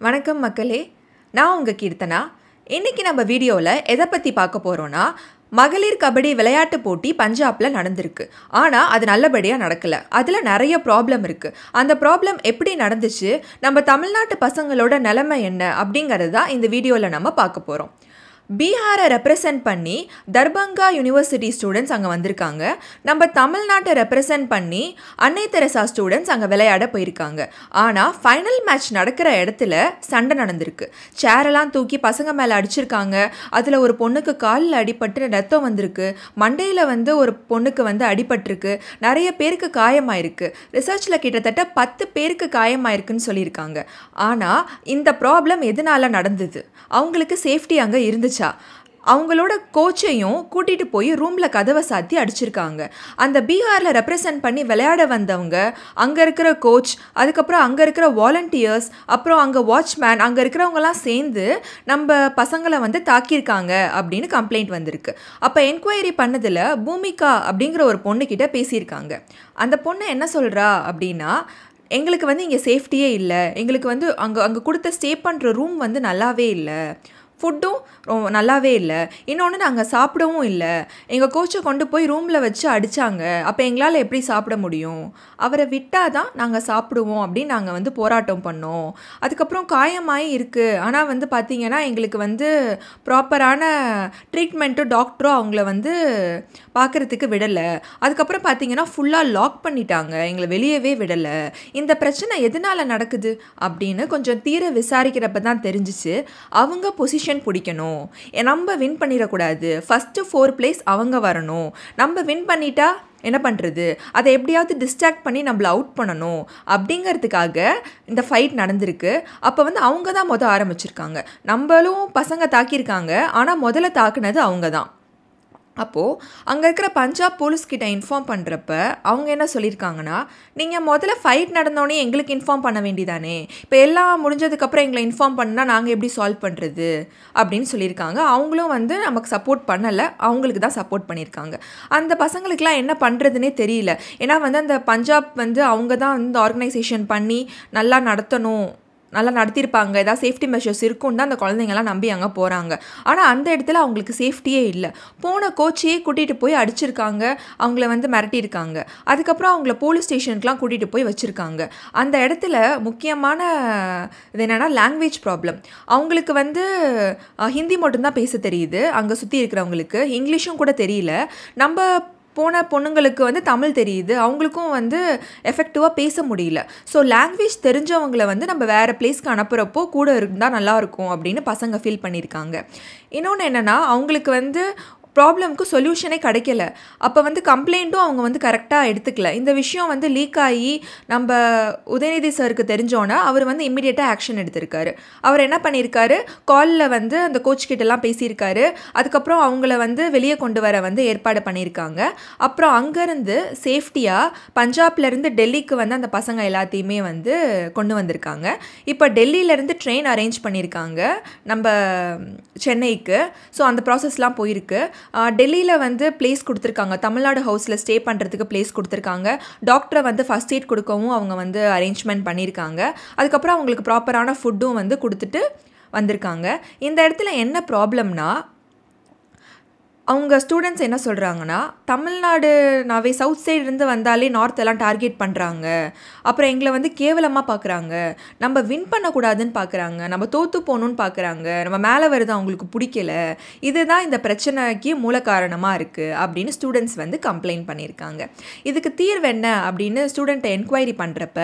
வணக்கம் மக்களே, நான் உங்கள் கீர்த்தனா. இன்றைக்கி நம்ம வீடியோவில் எதை பற்றி பார்க்க போகிறோன்னா, மகளிர் கபடி விளையாட்டு போட்டி பஞ்சாபில் நடந்திருக்கு. ஆனால் அது நல்லபடியாக நடக்கலை. அதில் நிறைய ப்ராப்ளம் இருக்குது. அந்த ப்ராப்ளம் எப்படி நடந்துச்சு, நம்ம தமிழ்நாட்டு பசங்களோட நிலைமை என்ன அப்படிங்கிறது தான் இந்த வீடியோவில் நம்ம பார்க்க போகிறோம். பீகாரை ரெப்ரசன்ட் பண்ணி தர்பங்கா யூனிவர்சிட்டி ஸ்டூடெண்ட்ஸ் அங்கே வந்திருக்காங்க. நம்ம தமிழ்நாட்டை ரெப்ரசன்ட் பண்ணி அன்னை தெரசா ஸ்டூடெண்ட்ஸ் அங்கே விளையாட போயிருக்காங்க. ஆனால் ஃபைனல் மேட்ச் நடக்கிற இடத்துல சண்டை நடந்திருக்கு. சேரெல்லாம் தூக்கி பசங்க மேலே அடிச்சிருக்காங்க. அதில் ஒரு பொண்ணுக்கு காலில் அடிபட்டு ரத்தம் வந்திருக்கு. மண்டையில் ஒரு பொண்ணுக்கு அடிபட்டிருக்கு. நிறைய பேருக்கு காயமாயிருக்கு. ரிசர்ச்சில் கிட்டத்தட்ட 10 பேருக்கு காயமாயிருக்குன்னு சொல்லியிருக்காங்க. ஆனால் இந்த ப்ராப்ளம் எதனால நடந்தது, அவங்களுக்கு சேஃப்டி அங்கே இருந்துச்சு. அவங்களோட கோச்சையும் கூட்டிகிட்டு போய் ரூமில் கதவை சாத்தி அடிச்சிருக்காங்க. அந்த பீகாரில் ரெப்ரசன்ட் பண்ணி விளையாட வந்தவங்க, அங்கே இருக்கிற கோச், அதுக்கப்புறம் அங்கே இருக்கிற வாலண்டியர்ஸ், அப்புறம் அங்கே வாட்ச்மேன், அங்கே இருக்கிறவங்கலாம் சேர்ந்து நம்ம பசங்களை தாக்கியிருக்காங்க அப்படின்னு கம்ப்ளைண்ட் வந்திருக்கு. அப்போ என்கொயரி பண்ணதில் பூமிகா அப்படிங்கிற ஒரு பொண்ணுக்கிட்ட பேசியிருக்காங்க. அந்த பொண்ணு என்ன சொல்கிறா அப்படின்னா, எங்களுக்கு இங்கே சேஃப்டியே இல்லை, எங்களுக்கு அங்கே கொடுத்த ஸ்டே பண்ணுற ரூம் நல்லாவே இல்லை, ஃபுட்டும் நல்லாவே இல்லை, இன்னொன்று நாங்கள் சாப்பிடவும் இல்லை, எங்கள் கோச்சை கொண்டு போய் ரூமில் வச்சு அடித்தாங்க, அப்போ எங்களால் எப்படி சாப்பிட முடியும், அவரை விட்டால் தான் நாங்கள் சாப்பிடுவோம் அப்படின்னு நாங்கள் போராட்டம் பண்ணோம். அதுக்கப்புறம் காயமாகி இருக்குது, ஆனால் பார்த்திங்கன்னா எங்களுக்கு ப்ராப்பரான ட்ரீட்மெண்ட்டும் டாக்டரும் அவங்கள பார்க்குறதுக்கு விடலை. அதுக்கப்புறம் பார்த்திங்கன்னா ஃபுல்லாக லாக் பண்ணிட்டாங்க, எங்களை வெளியவே விடலை. இந்த பிரச்சனை எதனால் நடக்குது அப்படின்னு கொஞ்சம் தீர விசாரிக்கிறப்ப தான் தெரிஞ்சிச்சு, அவங்க பொசிஷன் பிடிக்கணும், நம்ம வின் பண்ணிடக்கூடாது, ஃபஸ்ட்டு 4 பிளேஸ் அவங்க வரணும், நம்ம வின் பண்ணிட்டா என்ன பண்ணுறது, அதை எப்படியாவது டிஸ்ட்ராக்ட் பண்ணி நம்மளை அவுட் பண்ணணும் அப்படிங்கிறதுக்காக இந்த ஃபைட் நடந்திருக்கு. அப்போ அவங்க தான் ஆரம்பிச்சிருக்காங்க. நம்மளும் பசங்க தாக்கியிருக்காங்க, ஆனால் முதல்ல தாக்குனது அவங்க தான். அப்போது அங்கே இருக்கிற பஞ்சாப் போலீஸ்கிட்ட இன்ஃபார்ம் பண்ணுறப்ப அவங்க என்ன சொல்லியிருக்காங்கன்னா, நீங்கள் முதல்ல ஃபைட் நடந்தோடனே எங்களுக்கு இன்ஃபார்ம் பண்ண வேண்டியதானே, இப்போ எல்லாம் முடிஞ்சதுக்கப்புறம் எங்களை இன்ஃபார்ம் பண்ணால் நாங்கள் எப்படி சால்வ் பண்ணுறது அப்படின்னு சொல்லியிருக்காங்க. அவங்களும் நமக்கு சப்போர்ட் பண்ணலை, அவங்களுக்கு தான் சப்போர்ட் பண்ணியிருக்காங்க. அந்த பசங்களுக்கெலாம் என்ன பண்ணுறதுனே தெரியல. ஏன்னா அந்த பஞ்சாப் அவங்க தான் ஆர்கனைசேஷன் பண்ணி நல்லா நடத்தியிருப்பாங்க, ஏதாவது சேஃப்டி மெஷர்ஸ் இருக்குன்னு தான் அந்த குழந்தைங்கள்லாம் நம்பி அங்கே போகிறாங்க. ஆனால் அந்த இடத்துல அவங்களுக்கு சேஃப்டியே இல்லை. போன கோச்சையே கூட்டிகிட்டு போய் அடிச்சிருக்காங்க, அவங்கள மிரட்டியிருக்காங்க. அதுக்கப்புறம் அவங்கள போலீஸ் ஸ்டேஷனுக்குலாம் கூட்டிகிட்டு போய் வச்சுருக்காங்க. அந்த இடத்துல முக்கியமான இது என்னென்னா லாங்குவேஜ் ப்ராப்ளம். அவங்களுக்கு ஹிந்தி மட்டும்தான் பேச தெரியுது, அங்கே சுற்றி இருக்கிறவங்களுக்கு இங்கிலீஷும் கூட தெரியல. நம்ம போன பொண்ணுங்களுக்கு தமிழ் தெரியுது, அவங்களுக்கும் எஃபெக்டிவாக பேச முடியல. ஸோ லாங்குவேஜ் தெரிஞ்சவங்களை நம்ம வேறு பிளேஸ்க்கு அனுப்புகிறப்போ கூட இருந்தால் நல்லாயிருக்கும் அப்படின்னு பசங்க ஃபீல் பண்ணியிருக்காங்க. இன்னொன்று என்னென்னா, அவங்களுக்கு ப்ராப்ளம்க்கு சொல்யூஷனே கிடைக்கல. அப்போ கம்ப்ளைண்ட்டும் அவங்க கரெக்டாக எடுத்துக்கல. இந்த விஷயம் லீக் ஆகி நம்ம உதயநிதி சாருக்கு தெரிஞ்சோன்னா அவர் இம்மிடியேட்டாக ஆக்ஷன் எடுத்திருக்காரு. அவர் என்ன பண்ணியிருக்காரு, காலில் அந்த கோச் கிட்டலாம் பேசியிருக்காரு. அதுக்கப்புறம் அவங்கள வெளியே கொண்டு வர ஏற்பாடு பண்ணியிருக்காங்க. அப்புறம் அங்கேருந்து சேஃப்டியாக பஞ்சாப்லேருந்து டெல்லிக்கு அந்த பசங்க எல்லாத்தையுமே கொண்டு வந்திருக்காங்க. இப்போ டெல்லியிலேருந்து ட்ரெயின் அரேஞ்ச் பண்ணியிருக்காங்க நம்ம சென்னைக்கு. ஸோ அந்த ப்ராசஸ்லாம் போயிருக்கு. டெல்லியில் பிளேஸ் கொடுத்துருக்காங்க, தமிழ்நாடு ஹவுஸில் ஸ்டே பண்ணுறதுக்கு பிளேஸ் கொடுத்துருக்காங்க. டாக்டரை ஃபஸ்ட் எய்ட் கொடுக்கவும் அவங்க அரேஞ்ச்மெண்ட் பண்ணியிருக்காங்க. அதுக்கப்புறம் அவங்களுக்கு ப்ராப்பரான ஃபுட்டும் கொடுத்துட்டு வந்திருக்காங்க. இந்த இடத்துல என்ன ப்ராப்ளம்னா, அவங்க ஸ்டூடெண்ட்ஸ் என்ன சொல்கிறாங்கன்னா, தமிழ்நாடுனாவே சவுத் சைட்லேருந்து வந்தாலே நார்த் எல்லாம் டார்கெட் பண்ணுறாங்க, அப்புறம் எங்களை கேவலமாக பார்க்குறாங்க, நம்ம வின் பண்ணக்கூடாதுன்னு பார்க்குறாங்க, நம்ம தோற்று போகணுன்னு பார்க்குறாங்க, நம்ம மேலே வருது அவங்களுக்கு பிடிக்கல, இதுதான் இந்த பிரச்சனைக்கு மூல காரணமாக இருக்குது அப்படின்னு ஸ்டூடெண்ட்ஸ் கம்ப்ளைண்ட் பண்ணியிருக்காங்க. இதுக்கு தீர்வு என்ன அப்படின்னு ஸ்டூடெண்ட்டை என்கொயரி பண்ணுறப்ப,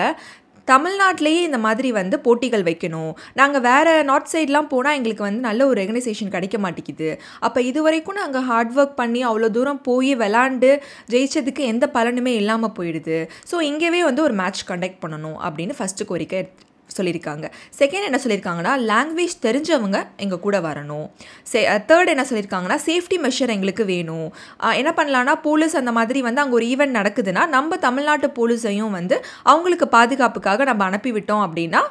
தமிழ்நாட்டிலேயே இந்த மாதிரி போட்டிகள் வைக்கணும், நாங்கள் வேறு நார்த் சைட்லாம் போனால் எங்களுக்கு நல்ல ஒரு ரெகனைசேஷன் கிடைக்க மாட்டேங்குது, அப்போ இது வரைக்கும் நாங்கள் ஹார்ட் ஒர்க் பண்ணி அவ்வளோ தூரம் போய் விளாண்டு ஜெயிச்சதுக்கு எந்த பலனுமே இல்லாமல் போயிடுது, ஸோ இங்கேவே ஒரு மேட்ச் கண்டக்ட் பண்ணணும் அப்படின்னு ஃபஸ்ட்டு கோரிக்கை சொல்லியிருக்காங்க. செகண்ட் என்ன சொல்லியிருக்காங்கன்னா, லாங்குவேஜ் தெரிஞ்சவங்க எங்கள் கூட வரணும். தேர்ட் என்ன சொல்லியிருக்காங்கன்னா, சேஃப்டி மெஷர் எங்களுக்கு வேணும். என்ன பண்ணலான்னா, போலீஸ் அந்த மாதிரி அங்கே ஒரு ஈவெண்ட் நடக்குதுன்னா நம்ம தமிழ்நாட்டு போலீஸையும் அவங்களுக்கு பாதுகாப்புக்காக நம்ம அனுப்பிவிட்டோம் அப்படின்னா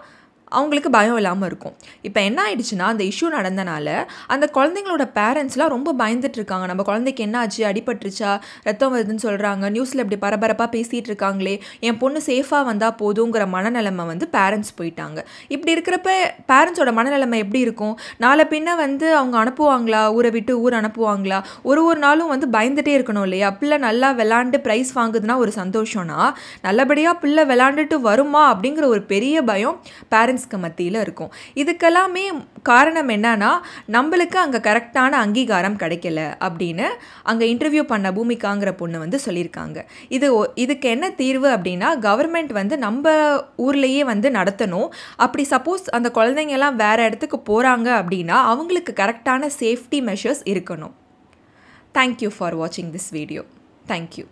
அவங்களுக்கு பயம் இல்லாமல் இருக்கும். இப்போ என்ன ஆயிடுச்சுன்னா, அந்த இஷ்யூ நடந்தனால அந்த குழந்தைங்களோட பேரண்ட்ஸ்லாம் ரொம்ப பயந்துட்டு இருக்காங்க. நம்ம குழந்தைக்கு என்ன ஆச்சு, அடிபட்டுருச்சா, ரத்தம் வருதுன்னு சொல்கிறாங்க, நியூஸில் இப்படி பரபரப்பாக பேசிகிட்டு இருக்காங்களே, என் பொண்ணு சேஃபாக வந்தால் போதுங்கிற மனநிலைமை வந்து பேரண்ட்ஸ் போயிட்டாங்க. இப்படி இருக்கிறப்ப பேரண்ட்ஸோட மனநிலைமை எப்படி இருக்கும்? நாளை பின்ன வந்து அவங்க அனுப்புவாங்களா, ஊரை விட்டு ஊர் அனுப்புவாங்களா? ஒரு நாளும் வந்து பயந்துகிட்டே இருக்கணும் இல்லையா? பிள்ளை நல்லா விளாண்டு ப்ரைஸ் வாங்குதுன்னா ஒரு சந்தோஷம்னா, நல்லபடியாக பிள்ளை விளாண்டுட்டு வருமா அப்படிங்கிற ஒரு பெரிய பயம் பேரண்ட்ஸ்க்கு மத்தியில் இருக்கும். இதுக்கெல்லாமே காரணம் என்னன்னா, நம்மளுக்கு அங்கே கரெக்டான அங்கீகாரம் கிடைக்கல அப்படின்னு அங்கே இன்டர்வியூ பண்ண பூமிகாங்கிற பொண்ணு வந்து சொல்லியிருக்காங்க. இதுக்கு என்ன தீர்வு அப்படின்னா, கவர்மெண்ட் வந்து நம்ம ஊர்லேயே வந்து நடத்தணும். அப்படி சப்போஸ் அந்த குழந்தைங்கெல்லாம் வேறு இடத்துக்கு போகிறாங்க அப்படின்னா அவங்களுக்கு கரெக்டான சேஃப்டி மெஷர்ஸ் இருக்கணும். தேங்க்யூ ஃபார் வாட்சிங் திஸ் வீடியோ. தேங்க்யூ.